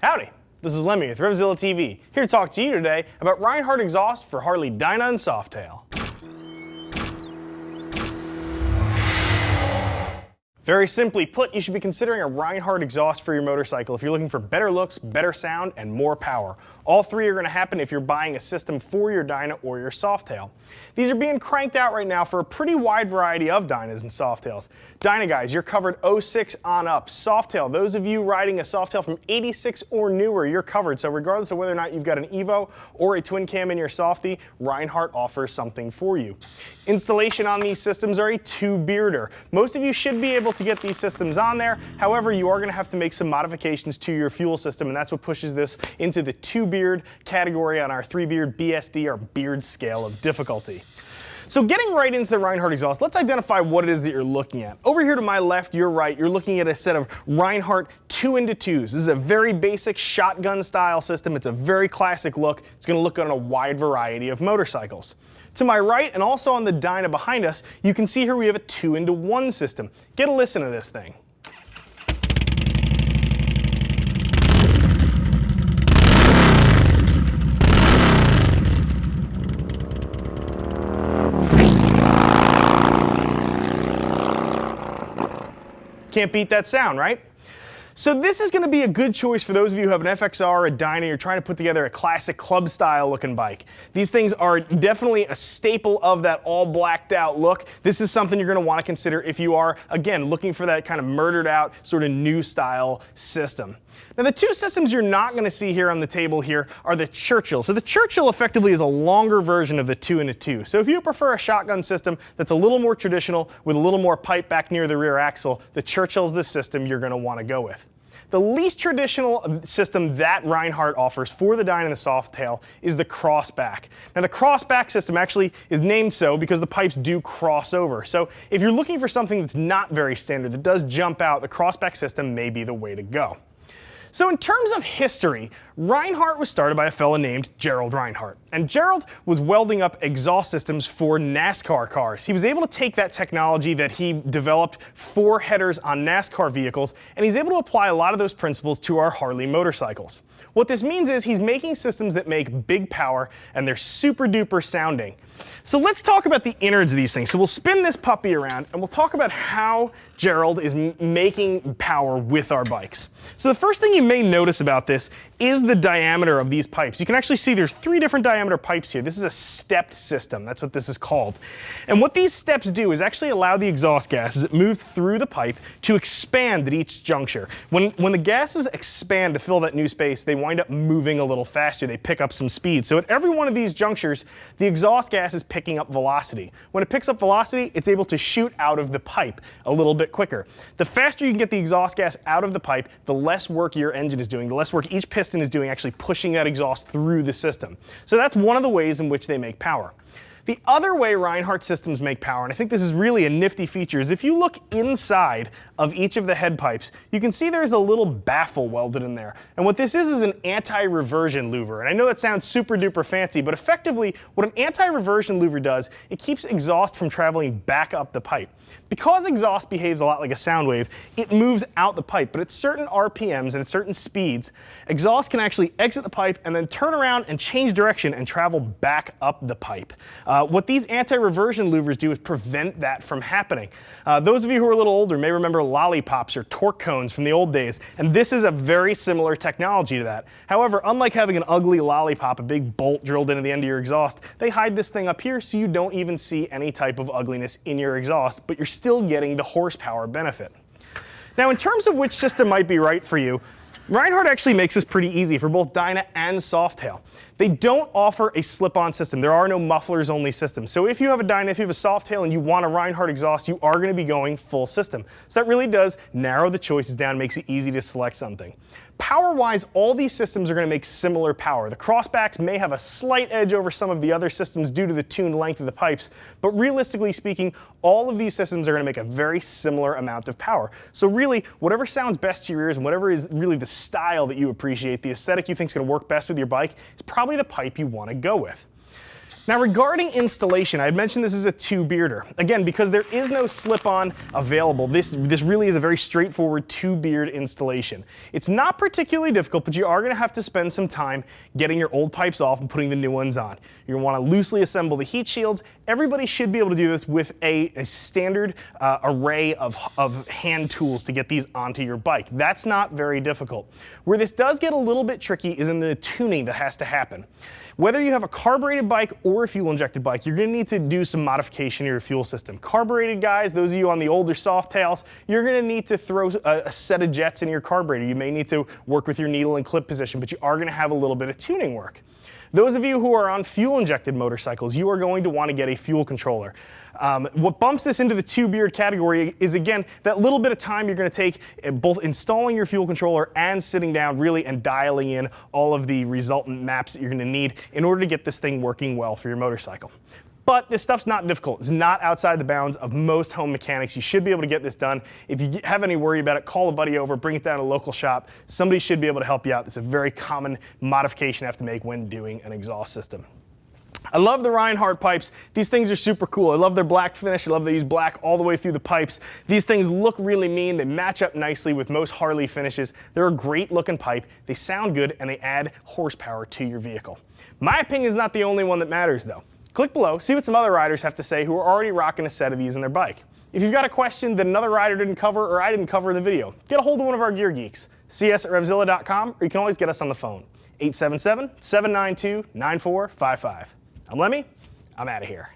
Howdy, this is Lemmy with RevZilla TV, here to talk to you today about Rinehart exhaust for Harley Dyna and Softail. Very simply put, you should be considering a Rinehart exhaust for your motorcycle if you're looking for better looks, better sound, and more power. All three are going to happen if you're buying a system for your Dyna or your Softail. These are being cranked out right now for a pretty wide variety of Dynas and Softails. Dyna guys, you're covered 06 on up. Softail, those of you riding a Softail from 86 or newer, you're covered. So regardless of whether or not you've got an Evo or a twin cam in your Softie, Rinehart offers something for you. Installation on these systems are a two-bearder. Most of you should be able to get these systems on there. However, you are going to have to make some modifications to your fuel system, and that's what pushes this into the two-beard category on our three-beard BSD, or beard scale of difficulty. So getting right into the Rinehart exhaust, let's identify what it is that you're looking at. Over here to my left, your right, you're looking at a set of Rinehart 2x2s. This is a very basic shotgun style system. It's a very classic look. It's going to look on a wide variety of motorcycles. To my right, and also on the Dyna behind us, you can see here we have a 2x1 system. Get a listen to this thing. Can't beat that sound, right? So this is going to be a good choice for those of you who have an FXR, a Dyna, you're trying to put together a classic club style looking bike. These things are definitely a staple of that all blacked out look. This is something you're going to want to consider if you are, again, looking for that kind of murdered out sort of new style system. Now the two systems you're not going to see here on the table here are the Churchill. So the Churchill effectively is a longer version of the 2x2. So if you prefer a shotgun system that's a little more traditional with a little more pipe back near the rear axle, the Churchill's the system you're going to want to go with. The least traditional system that Rinehart offers for the Dyna and the Softail is the crossback. Now the crossback system actually is named so because the pipes do cross over. So if you're looking for something that's not very standard, that does jump out, the crossback system may be the way to go. So in terms of history, Rinehart was started by a fellow named Gerald Rinehart. And Gerald was welding up exhaust systems for NASCAR cars. He was able to take that technology that he developed for headers on NASCAR vehicles, and he's able to apply a lot of those principles to our Harley motorcycles. What this means is he's making systems that make big power, and they're super duper sounding. So let's talk about the innards of these things. So we'll spin this puppy around and we'll talk about how Gerald is making power with our bikes. So the first thing you may notice about this is the diameter of these pipes. You can actually see there's 3 different diameter pipes here. This is a stepped system. That's what this is called. And what these steps do is actually allow the exhaust gas as it moves through the pipe to expand at each juncture. When the gases expand to fill that new space, they wind up moving a little faster. They pick up some speed. So at every one of these junctures, the exhaust gas is picking up velocity. When it picks up velocity, it's able to shoot out of the pipe a little bit quicker. The faster you can get the exhaust gas out of the pipe, the less work your engine is doing, the less work each piston is doing actually pushing that exhaust through the system. So that's one of the ways in which they make power. The other way Rinehart systems make power, and I think this is really a nifty feature, is if you look inside of each of the head pipes, you can see there's a little baffle welded in there. And what this is an anti-reversion louver. And I know that sounds super duper fancy, but effectively what an anti-reversion louver does, it keeps exhaust from traveling back up the pipe. Because exhaust behaves a lot like a sound wave, it moves out the pipe, but at certain RPMs and at certain speeds, exhaust can actually exit the pipe and then turn around and change direction and travel back up the pipe. What these anti-reversion louvers do is prevent that from happening. Those of you who are a little older may remember lollipops or torque cones from the old days, and this is a very similar technology to that. However, unlike having an ugly lollipop, a big bolt drilled into the end of your exhaust, they hide this thing up here so you don't even see any type of ugliness in your exhaust, but you're still getting the horsepower benefit. Now, in terms of which system might be right for you, Rinehart actually makes this pretty easy for both Dyna and Softail. They don't offer a slip-on system. There are no mufflers-only systems. So if you have a Dyna, if you have a Softail, and you want a Rinehart exhaust, you are going to be going full system. So that really does narrow the choices down, makes it easy to select something. Power-wise, all these systems are going to make similar power. The crossbacks may have a slight edge over some of the other systems due to the tuned length of the pipes, but realistically speaking, all of these systems are going to make a very similar amount of power. So really, whatever sounds best to your ears and whatever is really the style that you appreciate, the aesthetic you think is going to work best with your bike, is probably the pipe you want to go with. Now regarding installation, I had mentioned this is a two-bearder. Again, because there is no slip-on available, this really is a very straightforward two-beard installation. It's not particularly difficult, but you are going to have to spend some time getting your old pipes off and putting the new ones on. You're going to want to loosely assemble the heat shields. Everybody should be able to do this with a standard array of hand tools to get these onto your bike. That's not very difficult. Where this does get a little bit tricky is in the tuning that has to happen. Whether you have a carbureted bike or a fuel-injected bike, you're going to need to do some modification to your fuel system. Carbureted guys, those of you on the older Softails, you're going to need to throw a set of jets in your carburetor. You may need to work with your needle and clip position, but you are going to have a little bit of tuning work. Those of you who are on fuel-injected motorcycles, you are going to want to get a fuel controller. What bumps this into the two-beard category is, again, that little bit of time you're going to take both installing your fuel controller and sitting down really and dialing in all of the resultant maps that you're going to need in order to get this thing working well for your motorcycle. But this stuff's not difficult. It's not outside the bounds of most home mechanics. You should be able to get this done. If you have any worry about it, call a buddy over, bring it down to a local shop. Somebody should be able to help you out. It's a very common modification you have to make when doing an exhaust system. I love the Rinehart pipes. These things are super cool. I love their black finish. I love they use black all the way through the pipes. These things look really mean. They match up nicely with most Harley finishes. They're a great looking pipe. They sound good and they add horsepower to your vehicle. My opinion is not the only one that matters though. Click below, see what some other riders have to say who are already rocking a set of these in their bike. If you've got a question that another rider didn't cover or I didn't cover in the video, get a hold of one of our gear geeks. See us at RevZilla.com, or you can always get us on the phone, 877-792-9455. I'm Lemmy, I'm out of here.